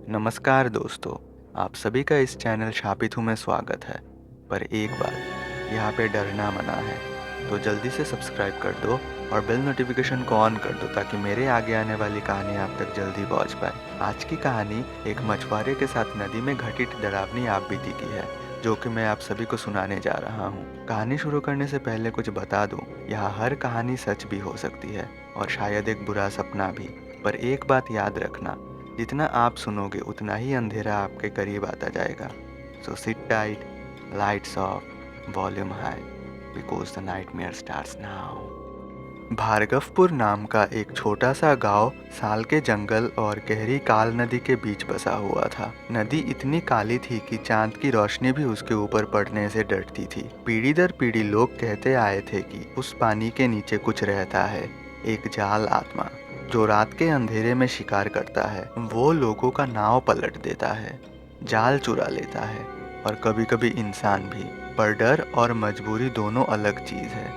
नमस्कार दोस्तों, आप सभी का इस चैनल शापित हूँ में स्वागत है। पर एक बात, यहाँ पे डरना मना है, तो जल्दी से सब्सक्राइब कर दो और बेल नोटिफिकेशन को ऑन कर दो ताकि मेरे आगे आने वाली कहानी आप तक जल्दी पहुँच पाए। आज की कहानी एक मछुआरे के साथ नदी में घटित डरावनी आपबीती की है, जो कि मैं आप सभी को सुनाने जा रहा हूँ। कहानी शुरू करने से पहले कुछ बता दूँ, यहाँ हर कहानी सच भी हो सकती है और शायद एक बुरा सपना भी। पर एक बात याद रखना, जितना आप सुनोगे उतना ही अंधेरा आपके करीब आता जाएगा। So sit tight, lights off, volume high, because the nightmare starts now. Bhargavpur नाम का एक छोटा सा गांव साल के जंगल और गहरी काल नदी के बीच बसा हुआ था। नदी इतनी काली थी कि चांद की रोशनी भी उसके ऊपर पड़ने से डरती थी। पीढ़ी दर पीढ़ी लोग कहते आए थे कि उस पानी के नीचे कुछ रहता है, एक जाल आत्मा जो रात के अंधेरे में शिकार करता है। वो लोगों का नाव पलट देता है, जाल चुरा लेता है और कभी कभी इंसान भी। पर डर और मजबूरी दोनों अलग चीज है,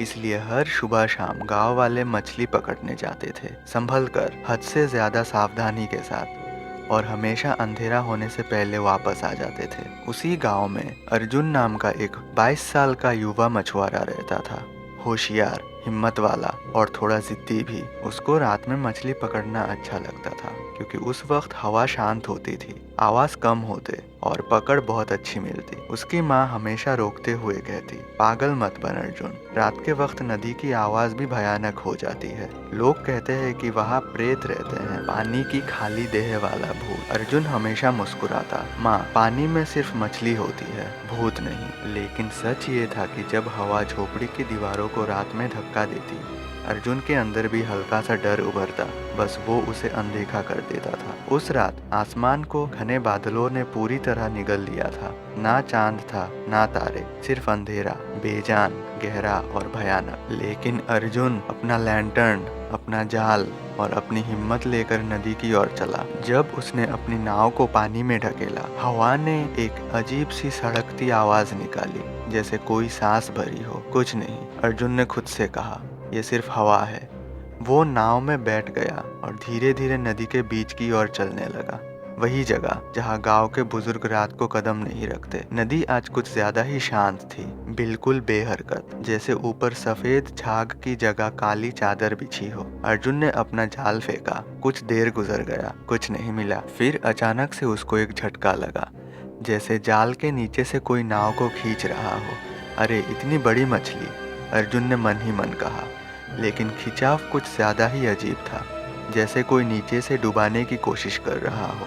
इसलिए हर सुबह शाम गांव वाले मछली पकड़ने जाते थे, संभल कर, हद से ज्यादा सावधानी के साथ, और हमेशा अंधेरा होने से पहले वापस आ जाते थे। उसी गांव में अर्जुन नाम का एक 22 साल का युवा मछुआरा रहता था। होशियार, हिम्मत वाला और थोड़ा जिद्दी भी। उसको रात में मछली पकड़ना अच्छा लगता था, क्योंकि उस वक्त हवा शांत होती थी, आवाज कम होते और पकड़ बहुत अच्छी मिलती। उसकी माँ हमेशा रोकते हुए कहती, पागल मत बन अर्जुन, रात के वक्त नदी की आवाज भी भयानक हो जाती है। लोग कहते हैं कि वहाँ प्रेत रहते हैं, पानी की खाली देह वाला भूत। अर्जुन हमेशा मुस्कुराता, माँ, पानी में सिर्फ मछली होती है, भूत नहीं। लेकिन सच ये था कि जब हवा झोपड़ी की दीवारों को रात में धक्का देती, अर्जुन के अंदर भी हल्का सा डर उभरता, बस वो उसे अनदेखा कर देता था। उस रात आसमान को घने बादलों ने पूरी तरह निगल लिया था। ना चांद था, ना तारे, सिर्फ अंधेरा, बेजान, गहरा और भयानक। लेकिन अर्जुन अपना लैंटर्न, अपना जाल और अपनी हिम्मत लेकर नदी की ओर चला। जब उसने अपनी नाव को पानी में ढकेला, हवा ने एक अजीब सी सड़कती आवाज निकाली, जैसे कोई सांस भरी हो। कुछ नहीं, अर्जुन ने खुद से कहा, ये सिर्फ हवा है। वो नाव में बैठ गया और धीरे धीरे नदी के बीच की ओर चलने लगा, वही जगह जहाँ गांव के बुजुर्ग रात को कदम नहीं रखते। नदी आज कुछ ज्यादा ही शांत थी, बिल्कुल बेहरकत, जैसे ऊपर सफेद झाग की जगह काली चादर बिछी हो। अर्जुन ने अपना जाल फेंका, कुछ देर गुजर गया, कुछ नहीं मिला। फिर अचानक से उसको एक झटका लगा, जैसे जाल के नीचे से कोई नाव को खींच रहा हो। अरे, इतनी बड़ी मछली, अर्जुन ने मन ही मन कहा। लेकिन खिंचाव कुछ ज्यादा ही अजीब था, जैसे कोई नीचे से डुबाने की कोशिश कर रहा हो।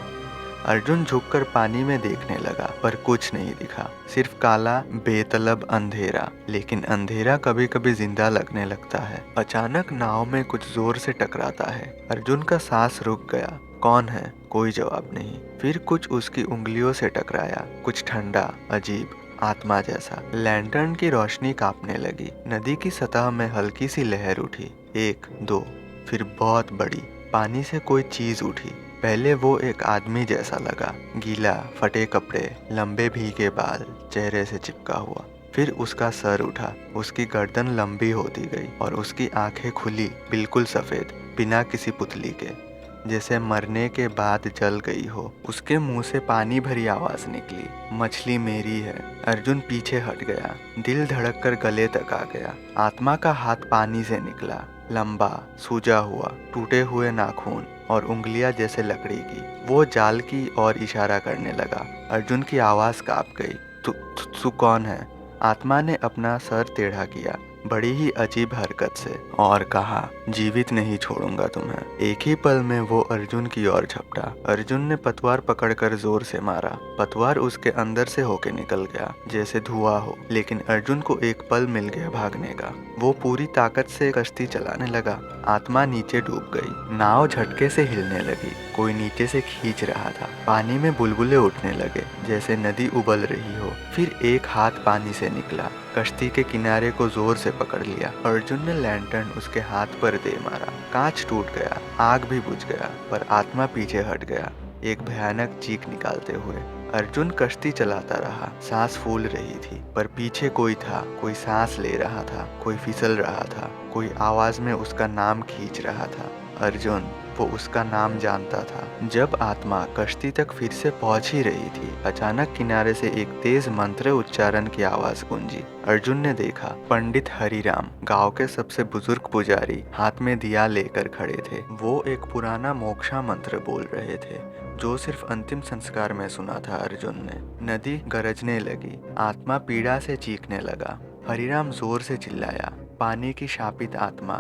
अर्जुन झुककर पानी में देखने लगा, पर कुछ नहीं दिखा, सिर्फ काला बेतलब अंधेरा। लेकिन अंधेरा कभी कभी जिंदा लगने लगता है। अचानक नाव में कुछ जोर से टकराता है। अर्जुन का सांस रुक गया। कौन है? कोई जवाब नहीं। फिर कुछ उसकी उंगलियों से टकराया, कुछ ठंडा, अजीब, आत्मा जैसा। लैंटर्न की रोशनी कांपने लगी। नदी की सतह में हल्की सी लहर उठी, एक, दो, फिर बहुत बड़ी। पानी से कोई चीज उठी। पहले वो एक आदमी जैसा लगा, गीला, फटे कपड़े, लंबे भीगे बाल, चेहरे से चिपका हुआ। फिर उसका सर उठा, उसकी गर्दन लंबी होती गई और उसकी आंखें खुली, बिल्कुल सफेद, बिना किसी पुतली के, जैसे मरने के बाद जल गई हो। उसके मुंह से पानी भरी आवाज निकली, मछली मेरी है। अर्जुन पीछे हट गया, दिल धड़क कर गले तक आ गया। आत्मा का हाथ पानी से निकला, लंबा, सूजा हुआ, टूटे हुए नाखून और उंगलियां जैसे लकड़ी की। वो जाल की ओर इशारा करने लगा। अर्जुन की आवाज कांप गई, तू कौन है? आत्मा ने अपना सर टेढ़ा किया, बड़ी ही अजीब हरकत से, और कहा, जीवित नहीं छोड़ूंगा तुम्हें। एक ही पल में वो अर्जुन की ओर झपटा। अर्जुन ने पतवार पकड़कर जोर से मारा। पतवार उसके अंदर से होके निकल गया, जैसे धुआं हो। लेकिन अर्जुन को एक पल मिल गया भागने का। वो पूरी ताकत से कश्ती चलाने लगा। आत्मा नीचे डूब गई। नाव झटके से हिलने लगी, कोई नीचे से खींच रहा था। पानी में बुलबुले उठने लगे, जैसे नदी उबल रही हो। फिर एक हाथ पानी से निकला, कश्ती के किनारे को जोर से पकड़ लिया। अर्जुन ने लैंटर्न उसके हाथ पर दे मारा। कांच टूट गया, आग भी बुझ गया, पर आत्मा पीछे हट गया, एक भयानक चीख निकालते हुए। अर्जुन कश्ती चलाता रहा, सांस फूल रही थी, पर पीछे कोई था, कोई सांस ले रहा था, कोई फिसल रहा था, कोई आवाज में उसका नाम खींच रहा था। अर्जुन, वो उसका नाम जानता था। जब आत्मा कश्ती तक फिर से पहुंच ही रही थी, अचानक किनारे से एक तेज मंत्र उच्चारण की आवाज गूंजी। अर्जुन ने देखा, पंडित हरिराम, गांव के सबसे बुजुर्ग पुजारी, हाथ में दिया लेकर खड़े थे। वो एक पुराना मोक्षा मंत्र बोल रहे थे, जो सिर्फ अंतिम संस्कार में सुना था अर्जुन ने। नदी गरजने लगी, आत्मा पीड़ा से चीखने लगा। हरिराम जोर से चिल्लाया, पानी की शापित आत्मा,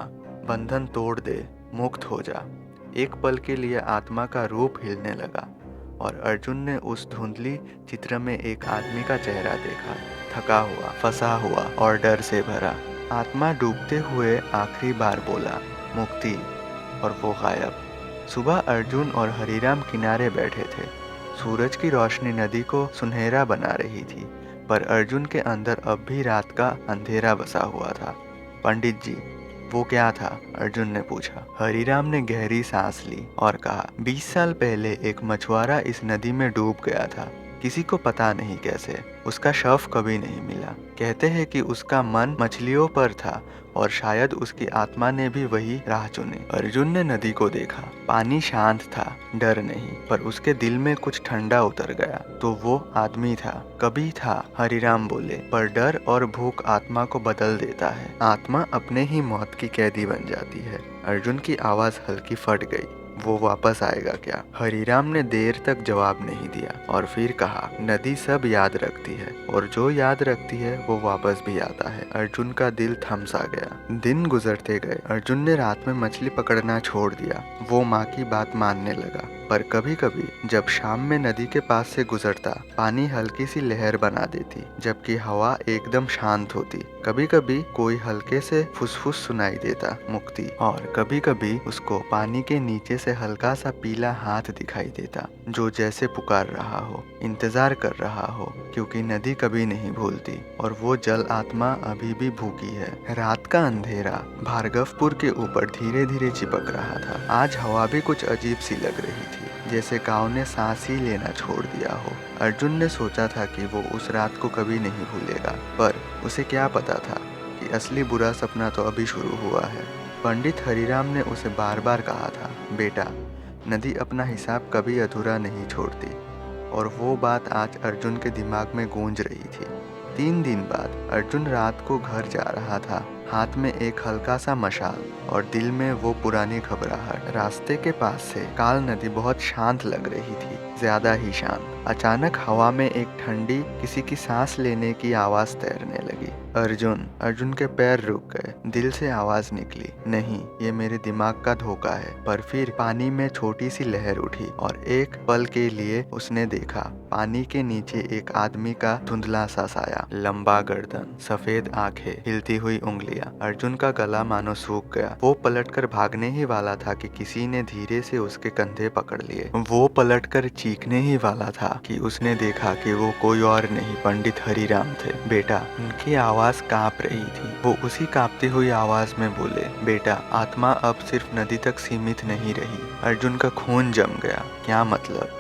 बंधन तोड़ दे, मुक्त हो जा। एक पल के लिए आत्मा का रूप हिलने लगा और अर्जुन ने उस धुंधली चित्र में एक आदमी का चेहरा देखा, थका हुआ, फंसा हुआ और डर से भरा। आत्मा डूबते हुए आखिरी बार बोला, मुक्ति, और वो गायब। सुबह अर्जुन और हरिराम किनारे बैठे थे। सूरज की रोशनी नदी को सुनहरा बना रही थी, पर अर्जुन के अंदर अब भी रात का अंधेरा बसा हुआ था। पंडित जी, वो क्या था? अर्जुन ने पूछा। हरिराम ने गहरी सांस ली और कहा, 20 साल पहले एक मछुआरा इस नदी में डूब गया था। किसी को पता नहीं कैसे। उसका शव कभी नहीं मिला। कहते हैं कि उसका मन मछलियों पर था और शायद उसकी आत्मा ने भी वही राह चुनी। अर्जुन ने नदी को देखा। पानी शांत था, डर नहीं, पर उसके दिल में कुछ ठंडा उतर गया। तो वो आदमी था। कभी था, हरिराम बोले, पर डर और भूख आत्मा को बदल देता है। आत्मा अपने ही मौत की कैदी बन जाती है। अर्जुन की आवाज हल्की फट गई। वो वापस आएगा क्या? हरिराम ने देर तक जवाब नहीं दिया और फिर कहा, नदी सब याद रखती है और जो याद रखती है वो वापस भी आता है। अर्जुन का दिल थम सा गया। दिन गुजरते गए। अर्जुन ने रात में मछली पकड़ना छोड़ दिया। वो माँ की बात मानने लगा, पर कभी कभी जब शाम में नदी के पास से गुजरता, पानी हल्की सी लहर बना देती, जबकि हवा एकदम शांत होती। कभी कभी कोई हल्के से फुसफुस सुनाई देता, मुक्ति। और कभी कभी उसको पानी के नीचे से हल्का सा पीला हाथ दिखाई देता, जो जैसे पुकार रहा हो, इंतजार कर रहा हो, क्योंकि नदी कभी नहीं भूलती और वो जल आत्मा अभी भी भूखी है। रात का अंधेरा भार्गवपुर के ऊपर धीरे धीरे चिपक रहा था। आज हवा भी कुछ अजीब सी लग रही थी, जैसे गांव ने सांस ही लेना छोड़ दिया हो। अर्जुन ने सोचा था कि वो उस रात को कभी नहीं भूलेगा, पर उसे क्या पता था कि असली बुरा सपना तो अभी शुरू हुआ है। पंडित हरिराम ने उसे बार बार कहा था, बेटा, नदी अपना हिसाब कभी अधूरा नहीं छोड़ती। और वो बात आज अर्जुन के दिमाग में गूंज रही थी। 3 दिन बाद अर्जुन रात को घर जा रहा था, हाथ में एक हल्का सा मशाल और दिल में वो पुरानी घबराहट। रास्ते के पास से काल नदी बहुत शांत लग रही थी, ज्यादा ही शांत। अचानक हवा में एक ठंडी, किसी की सांस लेने की आवाज तैरने लगी। अर्जुन के पैर रुक गए। दिल से आवाज निकली, नहीं, ये मेरे दिमाग का धोखा है। पर फिर पानी में छोटी सी लहर उठी और एक पल के लिए उसने देखा, पानी के नीचे एक आदमी का धुंधला सा साया, लंबा गर्दन, सफेद आंखें, हिलती हुई उंगलियां। अर्जुन का गला मानो सूख गया। वो पलटकर भागने ही वाला था कि किसी ने धीरे से उसके कंधे पकड़ लिए। वो पलटकर चीखने ही वाला था कि उसने देखा कि वो कोई और नहीं, पंडित हरिराम थे। बेटा, उनकी आवाज कांप रही थी। वो उसी कांपती हुई आवाज में बोले, बेटा, आत्मा अब सिर्फ नदी तक सीमित नहीं रही। अर्जुन का खून जम गया। क्या मतलब?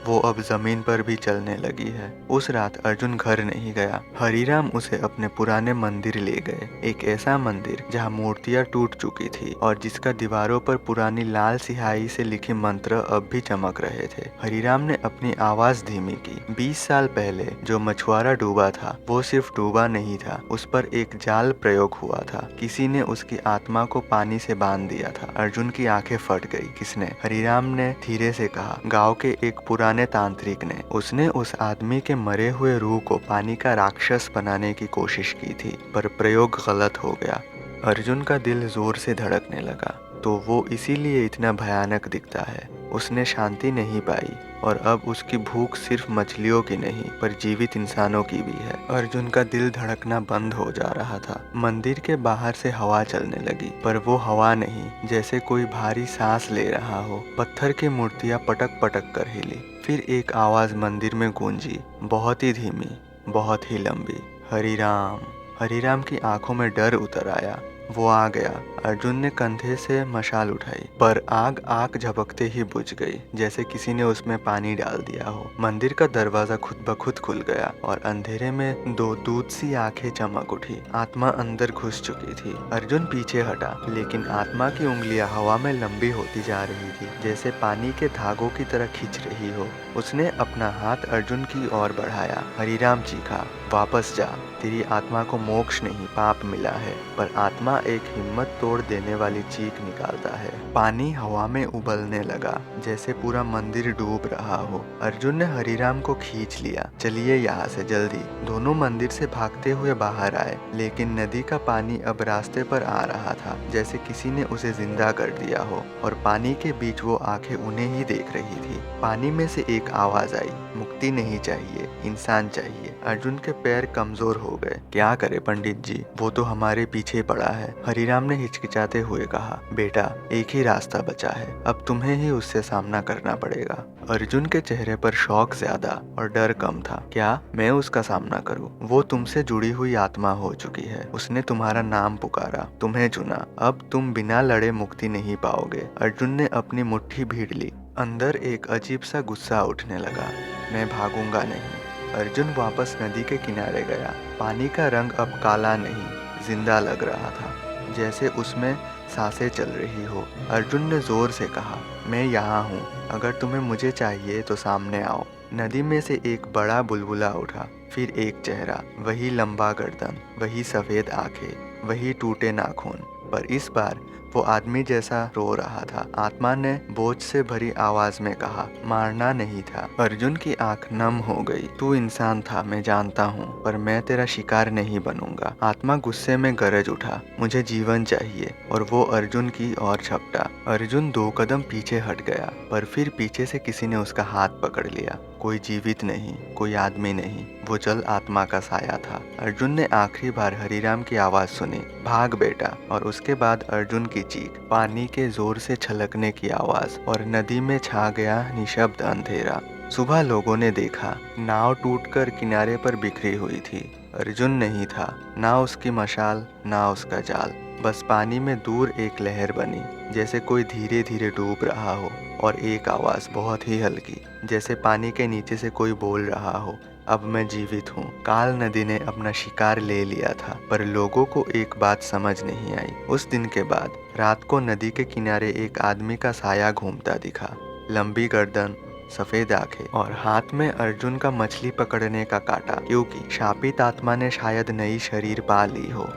वो अब जमीन पर भी चलने लगी है। उस रात अर्जुन घर नहीं गया। हरिराम उसे अपने पुराने मंदिर ले गए, एक ऐसा मंदिर जहाँ मूर्तियाँ टूट चुकी थी और जिसका दीवारों पर पुरानी लाल सिहाई से लिखे मंत्र अब भी चमक रहे थे। हरिराम ने अपनी आवाज धीमी की। 20 साल पहले जो मछुआरा डूबा था, वो सिर्फ डूबा नहीं था, उस पर एक जाल प्रयोग हुआ था। किसी ने उसकी आत्मा को पानी से बांध दिया था। अर्जुन की आंखें फट गई। किसने? हरिराम ने धीरे से कहा, गाँव के एक पुराने तांत्रिक ने। उसने उस आदमी के मरे हुए रूह को पानी का राक्षस बनाने की कोशिश की थी, पर प्रयोग गलत हो गया। अर्जुन का दिल जोर से धड़कने लगा। तो वो इसीलिए इतना भयानक दिखता है। उसने शांति नहीं पाई और अब उसकी भूख सिर्फ मछलियों की नहीं, पर जीवित इंसानों की भी है। अर्जुन का दिल धड़कना बंद हो जा रहा था। मंदिर के बाहर से हवा चलने लगी, पर वो हवा नहीं, जैसे कोई भारी सांस ले रहा हो। पत्थर की मूर्तियां पटक पटक कर हिली। फिर एक आवाज मंदिर में गूंजी, बहुत ही धीमी, बहुत ही लंबी, हरिराम। हरिराम की आंखों में डर उतर आया। वो आ गया। अर्जुन ने कंधे से मशाल उठाई, पर आग आग झपकते ही बुझ गई, जैसे किसी ने उसमें पानी डाल दिया हो। मंदिर का दरवाजा खुद ब खुद खुल गया और अंधेरे में दो दूध सी आंखें चमक उठी। आत्मा अंदर घुस चुकी थी। अर्जुन पीछे हटा, लेकिन आत्मा की उंगलियां हवा में लंबी होती जा रही थी, जैसे पानी के धागों की तरह खींच रही हो। उसने अपना हाथ अर्जुन की ओर बढ़ाया। हरिराम चीखा, वापस जा, तेरी आत्मा को मोक्ष नहीं पाप मिला है। पर आत्मा एक हिम्मत तोड़ देने वाली चीख निकालता है। पानी हवा में उबलने लगा, जैसे पूरा मंदिर डूब रहा हो। अर्जुन ने हरिराम को खींच लिया। चलिए यहाँ से जल्दी। दोनों मंदिर से भागते हुए बाहर आए, लेकिन नदी का पानी अब रास्ते पर आ रहा था, जैसे किसी ने उसे जिंदा कर दिया हो। और पानी के बीच वो आंखें उन्हें ही देख रही थी। पानी में से एक आवाज आई, मुक्ति नहीं चाहिए, इंसान चाहिए। अर्जुन के पैर कमजोर हो गए। क्या करे पंडित जी, वो तो हमारे पीछे पड़ा है। हरिराम ने हिचकिचाते हुए कहा, बेटा एक ही रास्ता बचा है, अब तुम्हें ही उससे सामना करना पड़ेगा। अर्जुन के चेहरे पर शौक ज्यादा और डर कम था। क्या मैं उसका सामना करूं? वो तुमसे जुड़ी हुई आत्मा हो चुकी है। उसने तुम्हारा नाम पुकारा, तुम्हें चुना। अब तुम बिना लड़े मुक्ति नहीं पाओगे। अर्जुन ने अपनी मुट्ठी भीड़ ली। अंदर एक अजीब सा गुस्सा उठने लगा। मैं भागूंगा नहीं। अर्जुन वापस नदी के किनारे गया। पानी का रंग अब काला नहीं, जिंदा लग रहा था, जैसे उसमें सांसें चल रही हो। अर्जुन ने जोर से कहा, मैं यहाँ हूँ, अगर तुम्हें मुझे चाहिए तो सामने आओ। नदी में से एक बड़ा बुलबुला उठा, फिर एक चेहरा, वही लंबा गर्दन, वही सफेद आंखें, वही टूटे नाखून। पर इस बार वो आदमी जैसा रो रहा था। आत्मा ने बोझ से भरी आवाज में कहा, मारना नहीं था। अर्जुन की आंख नम हो गई। तू इंसान था, मैं जानता हूँ, पर मैं तेरा शिकार नहीं बनूंगा। आत्मा गुस्से में गरज उठा, मुझे जीवन चाहिए। और वो अर्जुन की ओर झपटा। अर्जुन 2 कदम पीछे हट गया, पर फिर पीछे से किसी ने उसका हाथ पकड़ लिया। कोई जीवित नहीं, कोई आदमी नहीं, वो जल आत्मा का साया था। अर्जुन ने आखिरी बार हरिराम की आवाज सुनी, भाग बेटा। और उसके बाद अर्जुन की चीख, पानी के जोर से छलकने की आवाज, और नदी में छा गया निशब्द अंधेरा। सुबह लोगों ने देखा, नाव टूटकर किनारे पर बिखरी हुई थी। अर्जुन नहीं था, ना उसकी मशाल, ना उसका जाल। बस पानी में दूर एक लहर बनी, जैसे कोई धीरे धीरे डूब रहा हो। और एक आवाज बहुत ही हल्की, जैसे पानी के नीचे से कोई बोल रहा हो, अब मैं जीवित हूँ। काल नदी ने अपना शिकार ले लिया था, पर लोगों को एक बात समझ नहीं आई। उस दिन के बाद रात को नदी के किनारे एक आदमी का साया घूमता दिखा। लंबी गर्दन, सफेद आंखें और हाथ में अर्जुन का मछली पकड़ने का कांटा, क्योंकि शापित आत्मा ने शायद नई शरीर पा ली हो।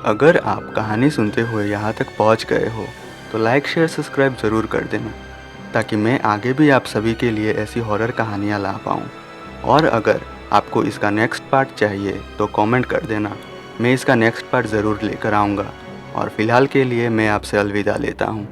अगर आप कहानी सुनते हुए यहाँ तक पहुँच गए हो तो लाइक शेयर सब्सक्राइब ज़रूर कर देना, ताकि मैं आगे भी आप सभी के लिए ऐसी हॉरर कहानियाँ ला पाऊँ। और अगर आपको इसका नेक्स्ट पार्ट चाहिए तो कमेंट कर देना, मैं इसका नेक्स्ट पार्ट ज़रूर लेकर आऊँगा। और फिलहाल के लिए मैं आपसे अलविदा लेता हूँ।